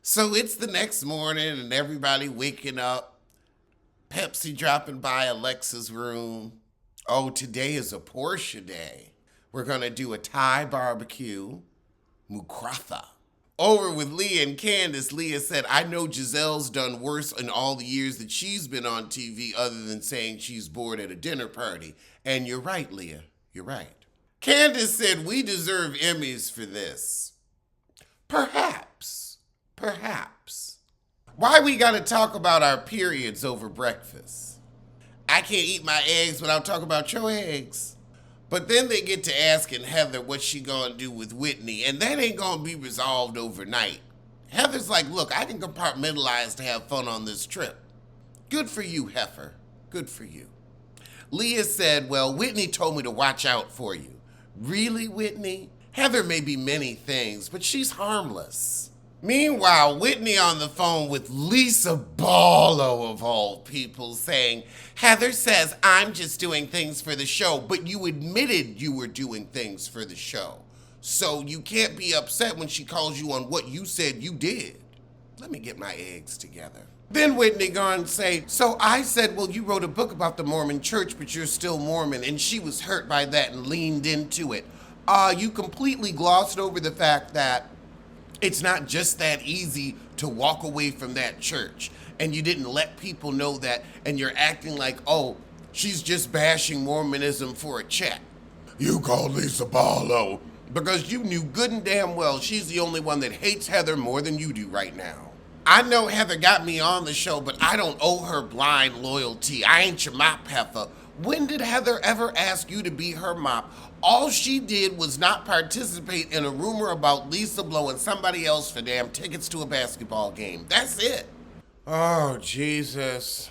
So it's the next morning and everybody waking up. Pepsi dropping by Alexa's room. Oh, today is a Porsche day. We're going to do a Thai barbecue, mukratha. Over with Leah and Candace, Leah said, I know Giselle's done worse in all the years that she's been on TV other than saying she's bored at a dinner party. And you're right, Leah. You're right. Candace said, we deserve Emmys for this. Perhaps. Perhaps. Why we gotta talk about our periods over breakfast? I can't eat my eggs without talking about your eggs. But then they get to asking Heather what she gonna do with Whitney, and that ain't gonna be resolved overnight. Heather's like, look, I can compartmentalize to have fun on this trip. Good for you, Heifer. Good for you. Leah said, well, Whitney told me to watch out for you. Really, Whitney? Heather may be many things, but she's harmless. Meanwhile, Whitney on the phone with Lisa Barlow, of all people, saying, Heather says I'm just doing things for the show, but you admitted you were doing things for the show. So you can't be upset when she calls you on what you said you did. Let me get my eggs together. Then Whitney gonna say, so I said, well, you wrote a book about the Mormon church, but you're still Mormon, and she was hurt by that and leaned into it. You completely glossed over the fact that it's not just that easy to walk away from that church. And you didn't let people know that, and you're acting like, oh, she's just bashing Mormonism for a check. You called Lisa Barlow because you knew good and damn well she's the only one that hates Heather more than you do right now. I know Heather got me on the show, but I don't owe her blind loyalty. I ain't your mop heifer. When did Heather ever ask you to be her mop? All she did was not participate in a rumor about Lisa blowing somebody else for damn tickets to a basketball game. That's it. Oh, Jesus.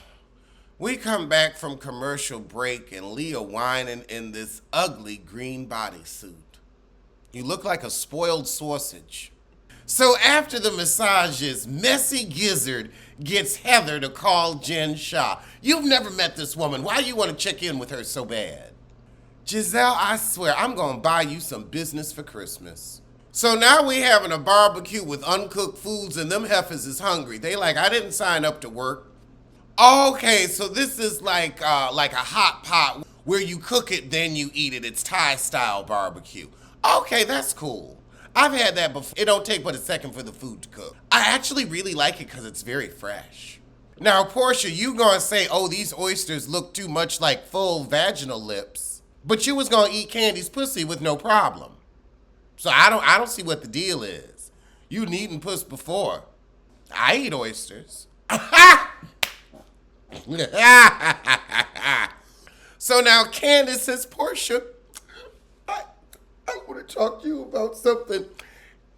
We come back from commercial break and Leah whining in this ugly green bodysuit. You look like a spoiled sausage. So after the massages, Messy Gizzard gets Heather to call Jen Shaw. You've never met this woman. Why you want to check in with her so bad? Giselle, I swear, I'm going to buy you some business for Christmas. So now we having a barbecue with uncooked foods and them heifers is hungry. They like, I didn't sign up to work. Okay, so this is like a hot pot where you cook it, then you eat it. It's Thai-style barbecue. Okay, that's cool. I've had that before. It don't take but a second for the food to cook. I actually really like it because it's very fresh. Now, Portia, you gonna say, oh, these oysters look too much like full vaginal lips. But you was gonna eat Candy's pussy with no problem. So I don't see what the deal is. You eaten puss before. I eat oysters. So now Candace says, Portia, I want to talk to you about something.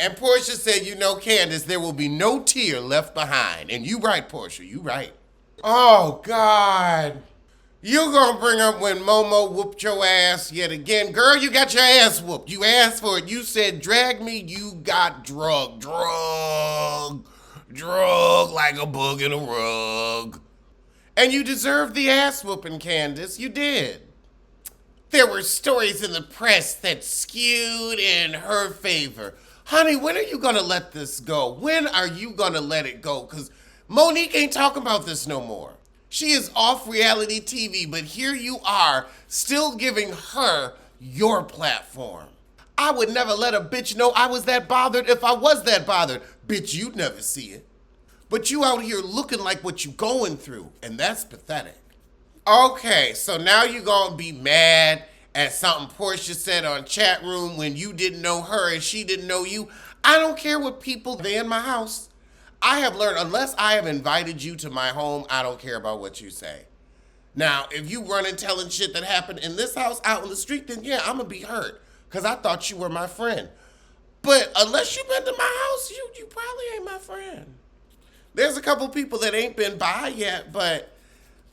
And Portia said, you know, Candace, there will be no tear left behind. And you right, Portia, you right. Oh, God. You gonna bring up when Momo whooped your ass yet again. Girl, you got your ass whooped. You asked for it. You said, drag me, you got drugged. Drug like a bug in a rug. And you deserved the ass whooping, Candace. You did. There were stories in the press that skewed in her favor. Honey, when are you gonna let this go? When are you gonna let it go? Because Monique ain't talking about this no more. She is off reality TV, but here you are, still giving her your platform. I would never let a bitch know I was that bothered if I was that bothered. Bitch, you'd never see it. But you out here looking like what you going through, and that's pathetic. Okay, so now you gonna be mad at something Portia said on chat room when you didn't know her and she didn't know you. I don't care what people they in my house. I have learned, unless I have invited you to my home, I don't care about what you say. Now, if you run and telling shit that happened in this house out in the street, then yeah, I'm gonna be hurt. Because I thought you were my friend. But unless you've been to my house, you probably ain't my friend. There's a couple people that ain't been by yet, but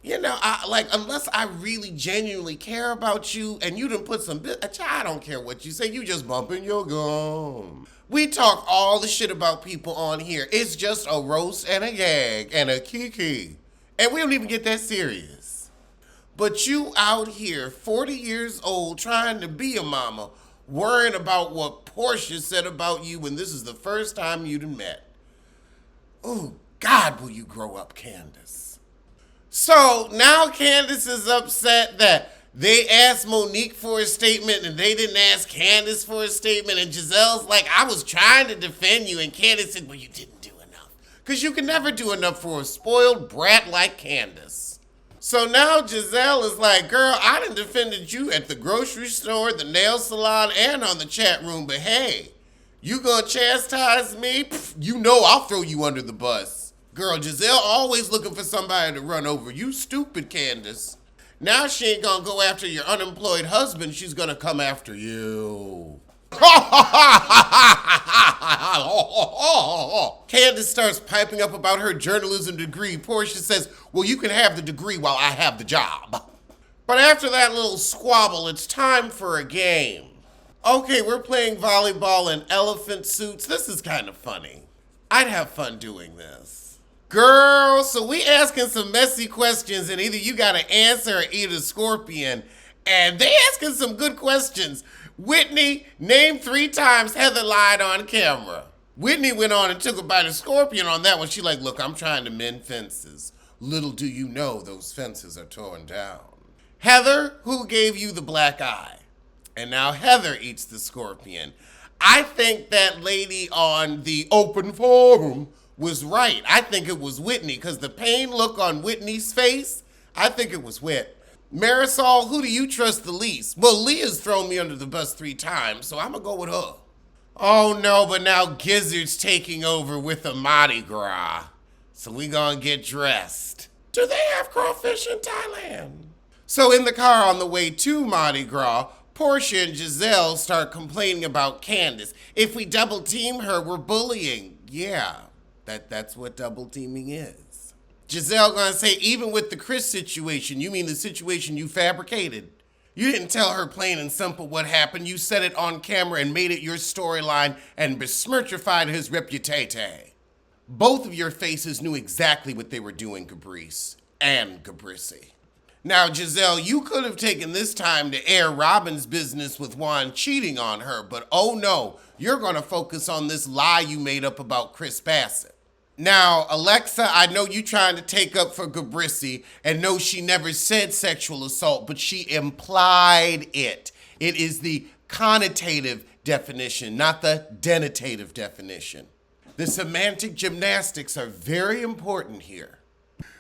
you know, unless I really genuinely care about you and you done put some I don't care what you say, you just bumping your gum. We talk all the shit about people on here. It's just a roast and a gag and a kiki. And we don't even get that serious. But you out here, 40 years old, trying to be a mama, worrying about what Portia said about you when this is the first time you done met. Oh, God, will you grow up, Candace? So now Candace is upset that they asked Monique for a statement and they didn't ask Candace for a statement. And Giselle's like, I was trying to defend you. And Candace said, well, you didn't do enough. Because you can never do enough for a spoiled brat like Candace. So now Giselle is like, girl, I done defended you at the grocery store, the nail salon, and on the chat room. But hey, you gonna chastise me? Pff, you know I'll throw you under the bus. Girl, Giselle always looking for somebody to run over. You stupid, Candace. Now she ain't gonna go after your unemployed husband. She's gonna come after you. Candace starts piping up about her journalism degree. Portia says, well, you can have the degree while I have the job. But after that little squabble, it's time for a game. Okay, we're playing volleyball in elephant suits. This is kind of funny. I'd have fun doing this. Girl, so we asking some messy questions and either you gotta answer or eat a scorpion. And they asking some good questions. Whitney, name 3 times Heather lied on camera. Whitney went on and took a bite of scorpion on that one. She like, look, I'm trying to mend fences. Little do you know those fences are torn down. Heather, who gave you the black eye? And now Heather eats the scorpion. I think that lady on the open forum was right. I think it was Whitney because the pain look on Whitney's face, I think it was Whit. Marisol, who do you trust the least? Well, Leah's thrown me under the bus 3 times, so I'm gonna go with her. Oh no, but now Gizzard's taking over with a Mardi Gras. So we gonna get dressed. Do they have crawfish in Thailand? So in the car on the way to Mardi Gras, Portia and Giselle start complaining about Candace. If we double team her, we're bullying. Yeah. That's what double teaming is. Giselle gonna say, even with the Chris situation, you mean the situation you fabricated? You didn't tell her plain and simple what happened. You said it on camera and made it your storyline and besmirchified his reputation. Both of your faces knew exactly what they were doing, Gabrice and Gabrisi. Now, Giselle, you could have taken this time to air Robin's business with Juan cheating on her, but oh no, you're gonna focus on this lie you made up about Chris Bassett. Now, Alexa, I know you trying to take up for Gabrisi, and no, she never said sexual assault, but she implied it. It is the connotative definition, not the denotative definition. The semantic gymnastics are very important here.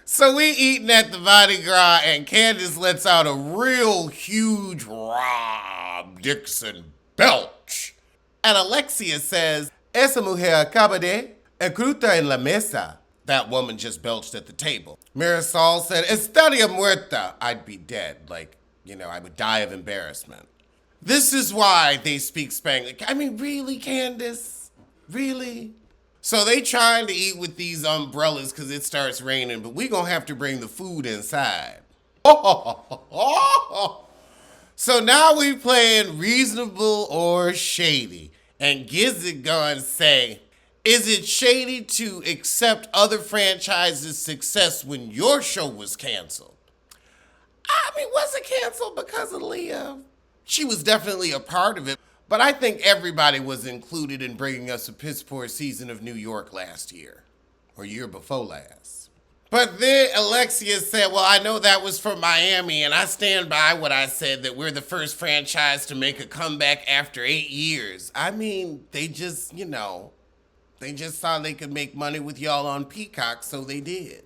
So we eating at the Mardi Gras, and Candace lets out a real huge Rob Dixon belch. And Alexia says, esa mujer acaba de escruta en la mesa. That woman just belched at the table. Marisol said, estaría muerta. I'd be dead. Like, I would die of embarrassment. This is why they speak Spanglish. I mean, really, Candace? Really? So they trying to eat with these umbrellas because it starts raining, but we gonna have to bring the food inside. So now we playing reasonable or shady. And Gizzard gonna say, is it shady to accept other franchises' success when your show was canceled? I mean, was it canceled because of Leah? She was definitely a part of it, but I think everybody was included in bringing us a piss poor season of New York last year, or year before last. But then Alexia said, well, I know that was for Miami, and I stand by what I said, that we're the first franchise to make a comeback after 8 years. I mean, they just, they just saw they could make money with y'all on Peacock, so they did.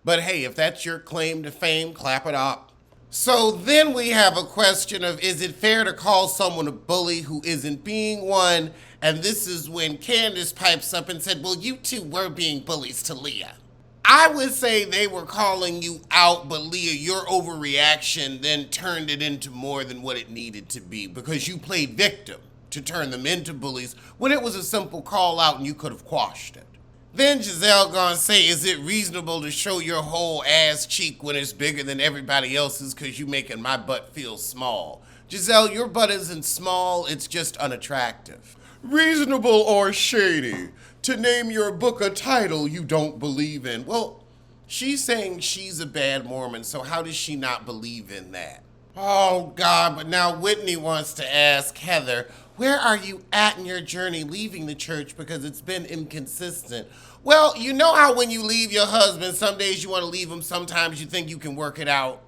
But hey, if that's your claim to fame, clap it up. So then we have a question of, is it fair to call someone a bully who isn't being one? And this is when Candace pipes up and said, well, you two were being bullies to Leah. I would say they were calling you out, but Leah, your overreaction then turned it into more than what it needed to be because you played victim to turn them into bullies when it was a simple call out and you could have quashed it. Then Giselle gonna say, is it reasonable to show your whole ass cheek when it's bigger than everybody else's because you making my butt feel small? Giselle, your butt isn't small, it's just unattractive. Reasonable or shady to name your book a title you don't believe in? Well, she's saying she's a bad Mormon, so how does she not believe in that? Oh God, but now Whitney wants to ask Heather, where are you at in your journey leaving the church because it's been inconsistent? Well, you know how when you leave your husband, some days you want to leave him, sometimes you think you can work it out.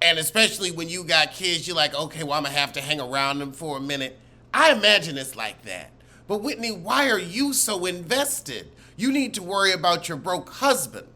And especially when you got kids, you're like, okay, well, I'm going to have to hang around them for a minute. I imagine it's like that. But Whitney, why are you so invested? You need to worry about your broke husband.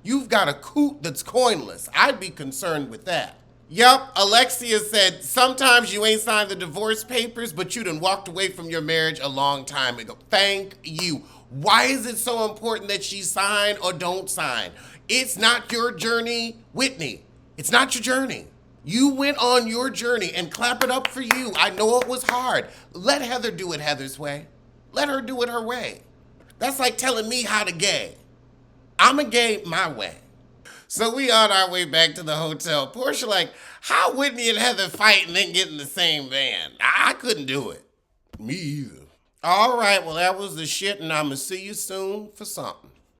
You've got a coot that's coinless. I'd be concerned with that. Yup, Alexia said, sometimes you ain't signed the divorce papers, but you done walked away from your marriage a long time ago. Thank you. Why is it so important that she sign or don't sign? It's not your journey, Whitney. It's not your journey. You went on your journey and clap it up for you. I know it was hard. Let Heather do it Heather's way. Let her do it her way. That's like telling me how to gay. I'm a gay my way. So we on our way back to the hotel. Portia like, how Whitney and Heather fight and then get in the same van? I couldn't do it. Me either. All right, well, that was the shit, and I'm going to see you soon for something.